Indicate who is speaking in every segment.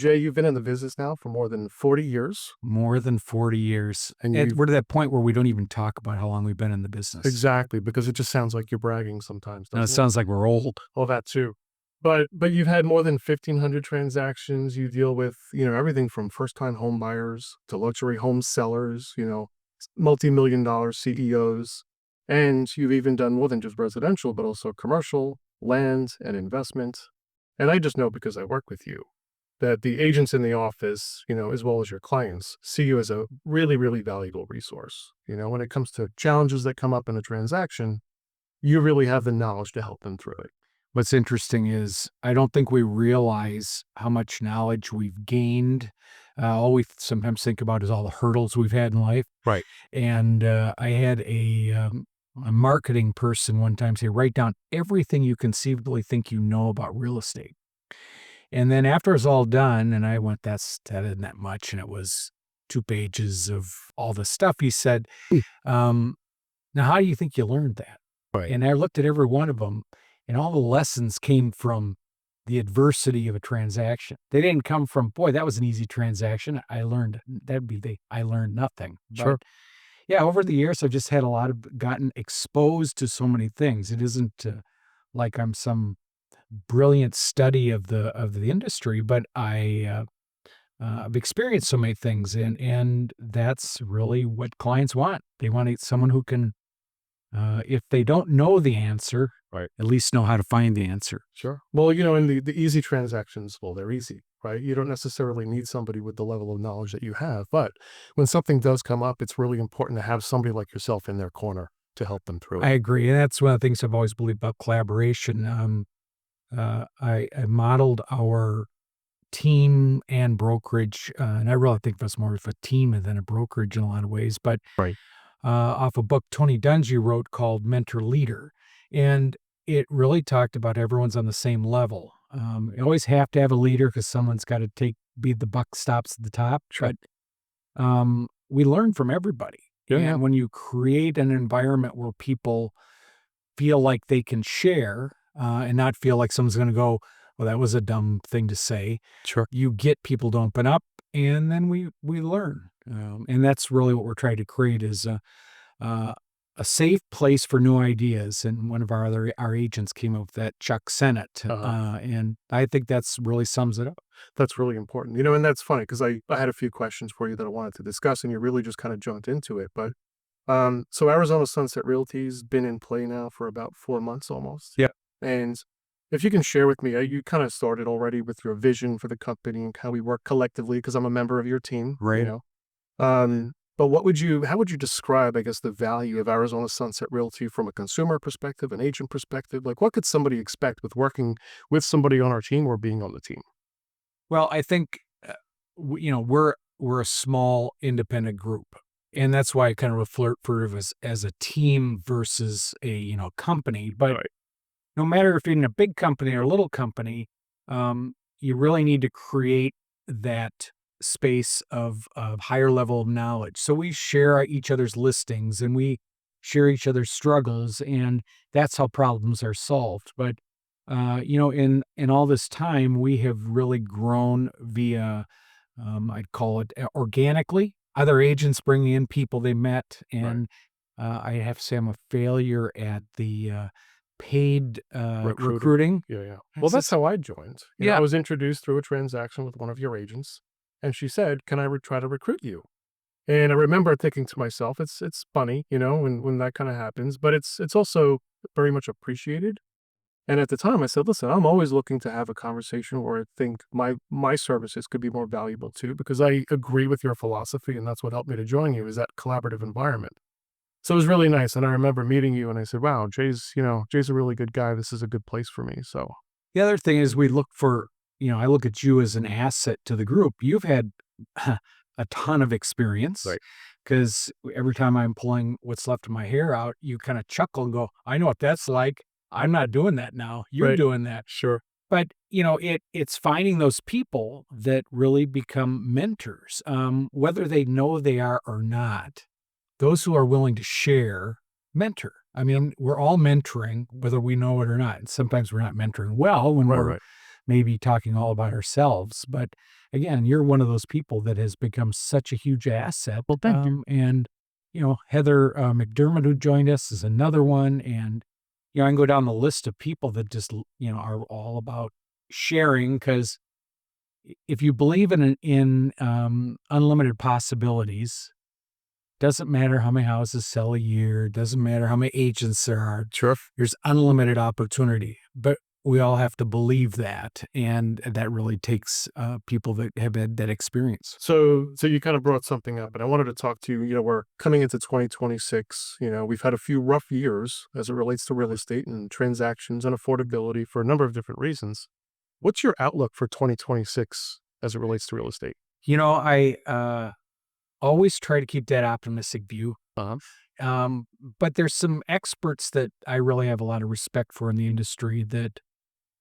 Speaker 1: Jay, you've been in the business now for more than 40 years,
Speaker 2: More than 40 years.
Speaker 1: and
Speaker 2: And
Speaker 1: you
Speaker 2: we're to that point where we don't even talk about how long we've been in the business.
Speaker 1: exactly, because it just sounds like you're bragging sometimes,
Speaker 2: And it
Speaker 1: doesn't it?
Speaker 2: sounds like we're old.
Speaker 1: Well, that too. But you've had more than 1,500 transactions. You deal with, everything from first-time home buyers to luxury home sellers, multi-million dollar CEOs. And you've even done more than just residential, but also commercial, land, and investment. And I just know because I work with you that the agents in the office, as well as your clients, see you as a really, really valuable resource. When it comes to challenges that come up in a transaction, you really have the knowledge to help them through it.
Speaker 2: What's interesting is I don't think we realize how much knowledge we've gained. All we sometimes think about is all the hurdles we've had in life.
Speaker 1: Right.
Speaker 2: And I had a marketing person one time say, write down everything you conceivably think you know about real estate. And then after it's all done, and I went, that isn't that much. And it was 2 pages of all the stuff. He said, um, now, how do you think you learned that?
Speaker 1: Right.
Speaker 2: And I looked at every one of them, and all the lessons came from the adversity of a transaction. They didn't come from, boy, that was an easy transaction. I learned I learned nothing.
Speaker 1: Sure.
Speaker 2: But yeah, over the years, I've just had gotten exposed to so many things. It isn't like I'm some brilliant study of the industry, but I've experienced so many things, and that's really what clients want. They want someone who can, if they don't know the answer,
Speaker 1: Right.
Speaker 2: at least know how to find the answer.
Speaker 1: Sure. Well, in the easy transactions, well, they're easy, right? You don't necessarily need somebody with the level of knowledge that you have. But when something does come up, it's really important to have somebody like yourself in their corner to help them through
Speaker 2: I
Speaker 1: it.
Speaker 2: agree, and that's one of the things I've always believed about collaboration. I modeled our team and brokerage, and I really think that's more of a team than a brokerage in a lot of ways, but
Speaker 1: Right.
Speaker 2: off a book Tony Dungy wrote called Mentor Leader. And it really talked about everyone's on the same level. You always have to have a leader because someone's got to be the buck stops at the top.
Speaker 1: Sure.
Speaker 2: But we learn from everybody.
Speaker 1: Yeah. Yeah.
Speaker 2: And when you create an environment where people feel like they can share and not feel like someone's going to go, well, that was a dumb thing to say.
Speaker 1: Sure.
Speaker 2: You get people to open up, and then we learn. And that's really what we're trying to create is a safe place for new ideas. And one of our agents came up with that, Chuck Sennett, and I think that's really sums it up.
Speaker 1: That's really important. And that's funny because I had a few questions for you that I wanted to discuss, and you really just kind of jumped into it. But so Arizona Sunset Realty's been in play now for about 4 months almost.
Speaker 2: Yeah.
Speaker 1: And if you can share with me, you kind of started already with your vision for the company and how we work collectively because I'm a member of your team.
Speaker 2: Right.
Speaker 1: But how would you describe, I guess, the value of Arizona Sunset Realty from a consumer perspective, an agent perspective? Like, what could somebody expect with working with somebody on our team or being on the team?
Speaker 2: Well, I think we're a small independent group, and that's why I kind of refer to us as a team versus a company. But
Speaker 1: Right.
Speaker 2: no matter if you're in a big company or a little company, you really need to create that space of higher level of knowledge. So we share each other's listings and we share each other's struggles, and that's how problems are solved. But in all this time, we have really grown via, I'd call it organically. Other agents bringing in people they met,
Speaker 1: Right.
Speaker 2: and I have to say I'm a failure at the paid recruiting.
Speaker 1: Yeah, yeah. Well,
Speaker 2: It's
Speaker 1: that's
Speaker 2: just
Speaker 1: how I joined.
Speaker 2: yeah.
Speaker 1: I was introduced through a transaction with one of your agents, and she said, "Can I try to recruit you?" And I remember thinking to myself, "It's funny, when that kind of happens, but it's also very much appreciated." And at the time, I said, "Listen, I'm always looking to have a conversation where I think my services could be more valuable too, because I agree with your philosophy, and that's what helped me to join you is that collaborative environment." So it was really nice, and I remember meeting you, and I said, "Wow, Jay's a really good guy. This is a good place for me." So
Speaker 2: The other thing is we look for, I look at you as an asset to the group. You've had a ton of experience
Speaker 1: right,
Speaker 2: because every time I'm pulling what's left of my hair out, you kind of chuckle and go, I know what that's like. I'm not doing that now. You're
Speaker 1: right,
Speaker 2: doing that.
Speaker 1: sure,
Speaker 2: But, it's finding those people that really become mentors, whether they know they are or not. Those who are willing to share mentor. I mean, we're all mentoring, whether we know it or not. And sometimes we're not mentoring well when
Speaker 1: right,
Speaker 2: we're
Speaker 1: right,
Speaker 2: maybe talking all about ourselves. But again, you're one of those people that has become such a huge asset.
Speaker 1: Well, thank you.
Speaker 2: And, Heather McDermott, who joined us, is another one. And, I can go down the list of people that just, are all about sharing because if you believe in unlimited possibilities, doesn't matter how many houses sell a year, doesn't matter how many agents there are.
Speaker 1: Sure.
Speaker 2: There's unlimited opportunity, but we all have to believe that, and that really takes people that have had that experience.
Speaker 1: So you kind of brought something up, and I wanted to talk to you. We're coming into 2026. We've had a few rough years as it relates to real estate and transactions and affordability for a number of different reasons. What's your outlook for 2026 as it relates to real estate?
Speaker 2: I always try to keep that optimistic view.
Speaker 1: Uh-huh.
Speaker 2: But there's some experts that I really have a lot of respect for in the industry that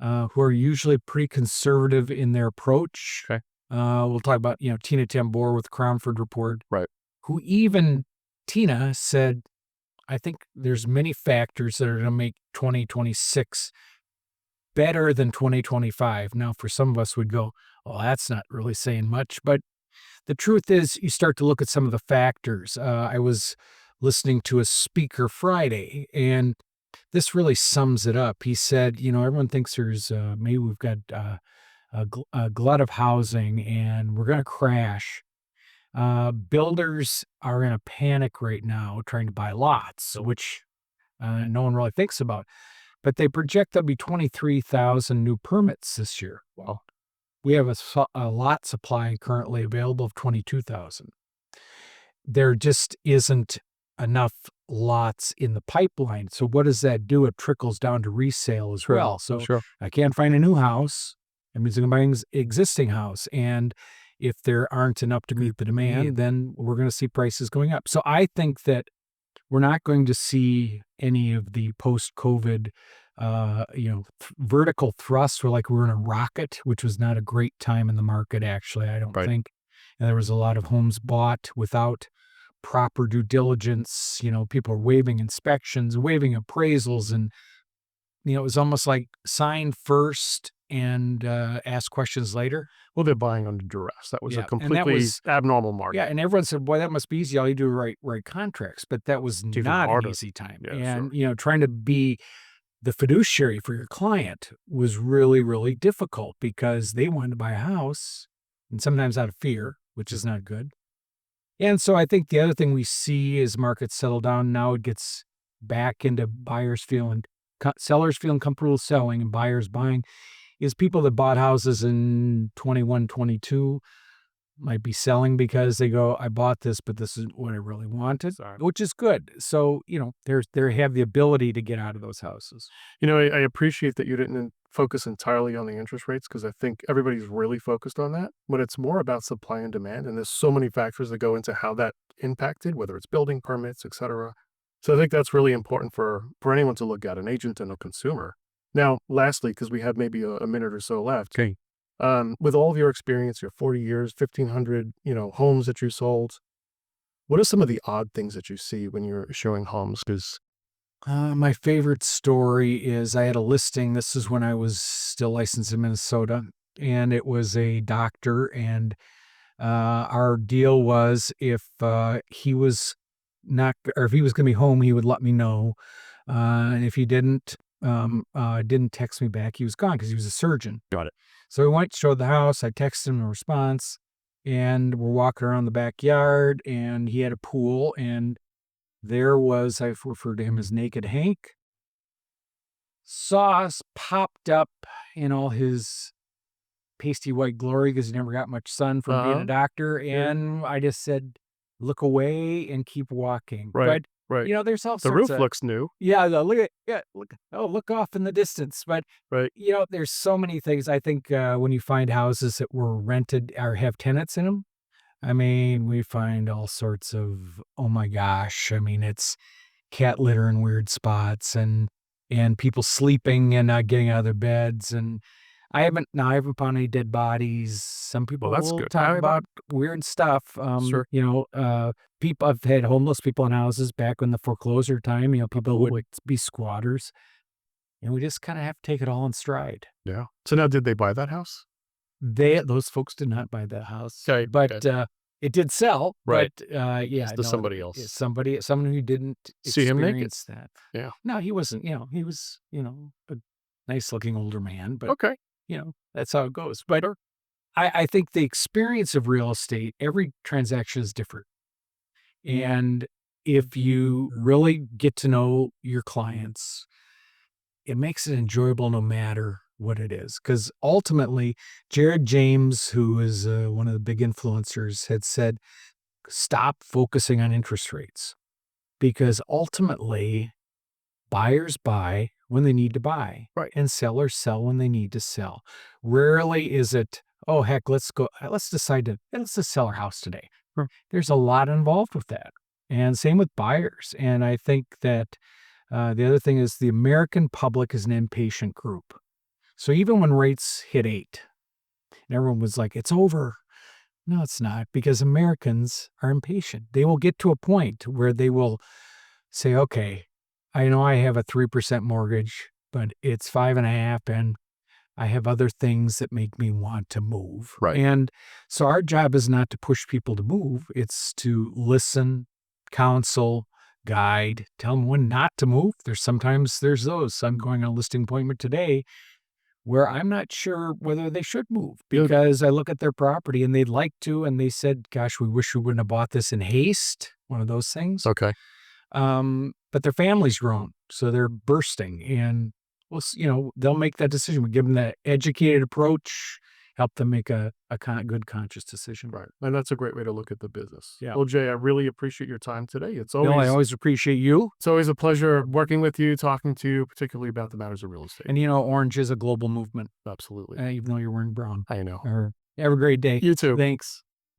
Speaker 2: who are usually pretty conservative in their approach.
Speaker 1: Okay.
Speaker 2: We'll talk about, Tina Tambor with Cromford Report,
Speaker 1: Right.
Speaker 2: who even Tina said, I think there's many factors that are going to make 2026 better than 2025. Now, for some of us would go, well, that's not really saying much. But the truth is, you start to look at some of the factors. I was listening to a speaker Friday, and this really sums it up. He said, everyone thinks there's maybe we've got a glut of housing and we're going to crash. Builders are in a panic right now trying to buy lots, which no one really thinks about. But they project there'll be 23,000 new permits this year. Well, we have a lot supply currently available of 22,000. There just isn't enough lots in the pipeline. So what does that do? It trickles down to resale as well. So
Speaker 1: Sure.
Speaker 2: I can't find a new house. That means I'm buying an existing house. And if there aren't enough to meet the demand, then we're going to see prices going up. So I think that we're not going to see any of the post-COVID, vertical thrust where like we're in a rocket, which was not a great time in the market, actually, I don't
Speaker 1: Right.
Speaker 2: think. And there was a lot of homes bought without proper due diligence. People are waiving inspections, waiving appraisals, and it was almost like sign first and ask questions later.
Speaker 1: Well, they're buying under duress. That was a
Speaker 2: Yeah, and that
Speaker 1: completely
Speaker 2: was
Speaker 1: abnormal market.
Speaker 2: yeah, and everyone said, "Boy, that must be easy. All you do is write contracts." But that was
Speaker 1: It's even
Speaker 2: not an
Speaker 1: harder.
Speaker 2: easy time.
Speaker 1: Yeah,
Speaker 2: And
Speaker 1: sure.
Speaker 2: trying to be the fiduciary for your client was really, really difficult because they wanted to buy a house, and sometimes out of fear, which is not good. And so I think the other thing we see is markets settle down. Now it gets back into sellers feeling comfortable selling and buyers buying, is people that bought houses in 21, 22 might be selling because they go, I bought this, but this is what I really wanted,
Speaker 1: Sorry.
Speaker 2: which is good. So, they have the ability to get out of those houses.
Speaker 1: I appreciate that you didn't focus entirely on the interest rates because I think everybody's really focused on that. But it's more about supply and demand, and there's so many factors that go into how that impacted, whether it's building permits, etc. So I think that's really important for anyone to look at, an agent and a consumer. Now, lastly, because we have maybe a minute or so left,
Speaker 2: Okay.
Speaker 1: with all of your experience, your 40 years, 1,500, homes that you sold, what are some of the odd things that you see when you're showing homes? Because
Speaker 2: My favorite story is I had a listing. This is when I was still licensed in Minnesota, and it was a doctor. And our deal was if he was not, or if he was going to be home, he would let me know. And if he didn't text me back, he was gone because he was a surgeon.
Speaker 1: got it.
Speaker 2: So we went, showed the house. I texted him a response, and we're walking around the backyard, and he had a pool, and there was, I've referred to him as Naked Hank. Sauce popped up in all his pasty white glory because he never got much sun from being a
Speaker 1: Uh-huh.
Speaker 2: doctor.
Speaker 1: Yeah.
Speaker 2: And I just said, look away and keep walking.
Speaker 1: Right.
Speaker 2: But,
Speaker 1: Right.
Speaker 2: there's all
Speaker 1: The
Speaker 2: sorts
Speaker 1: roof
Speaker 2: of,
Speaker 1: looks new.
Speaker 2: yeah, look off in the distance. But,
Speaker 1: Right.
Speaker 2: there's so many things. I think when you find houses that were rented or have tenants in them, I mean, we find all sorts of, oh my gosh. I mean, it's cat litter in weird spots and people sleeping and not getting out of their beds. And I haven't found any dead bodies. Some
Speaker 1: Well,
Speaker 2: people
Speaker 1: that's
Speaker 2: will
Speaker 1: good.
Speaker 2: talk about weird stuff.
Speaker 1: Sure.
Speaker 2: People, I've had homeless people in houses back when the foreclosure time, people
Speaker 1: Absolutely.
Speaker 2: would be squatters. and we just kind of have to take it all in stride.
Speaker 1: Yeah. So now did they buy that house?
Speaker 2: Those folks did not buy that house,
Speaker 1: Okay,
Speaker 2: but
Speaker 1: okay.
Speaker 2: it did sell.
Speaker 1: Right.
Speaker 2: But yeah,
Speaker 1: It's to
Speaker 2: no,
Speaker 1: somebody else.
Speaker 2: someone who didn't
Speaker 1: See him naked.
Speaker 2: experience that.
Speaker 1: Yeah.
Speaker 2: No, he wasn't. He was a nice looking older man, but
Speaker 1: Okay.
Speaker 2: that's how it goes. But
Speaker 1: Sure.
Speaker 2: I think the experience of real estate, every transaction is different. And if you really get to know your clients, it makes it enjoyable no matter what it is. Because ultimately, Jared James, who is one of the big influencers, had said, stop focusing on interest rates because ultimately, buyers buy when they need to buy
Speaker 1: Right.
Speaker 2: and sellers sell when they need to sell. Rarely is it, oh, heck, let's just sell our house today.
Speaker 1: Sure.
Speaker 2: There's a lot involved with that. And same with buyers. And I think that the other thing is the American public is an impatient group. So even when rates hit 8, and everyone was like, it's over. No, it's not, because Americans are impatient. They will get to a point where they will say, okay, I know I have a 3% mortgage, but it's 5.5, and I have other things that make me want to move.
Speaker 1: Right.
Speaker 2: And so our job is not to push people to move. It's to listen, counsel, guide, tell them when not to move. There's those. I'm going on a listing appointment today where I'm not sure whether they should move
Speaker 1: Good.
Speaker 2: because I look at their property and they'd like to, and they said, gosh, we wish we wouldn't have bought this in haste. One of those things.
Speaker 1: Okay.
Speaker 2: But their family's grown, so they're bursting, and they'll make that decision. We give them that educated approach, help them make a good conscious decision.
Speaker 1: Right. And that's a great way to look at the business.
Speaker 2: Yeah.
Speaker 1: Well, Jay, I really appreciate your time today.
Speaker 2: Bill, I always appreciate you.
Speaker 1: It's always a pleasure working with you, talking to you, particularly about the matters of real estate.
Speaker 2: And orange is a global movement,
Speaker 1: Absolutely.
Speaker 2: even though you're wearing brown.
Speaker 1: I know.
Speaker 2: Have a great day.
Speaker 1: You too.
Speaker 2: Thanks.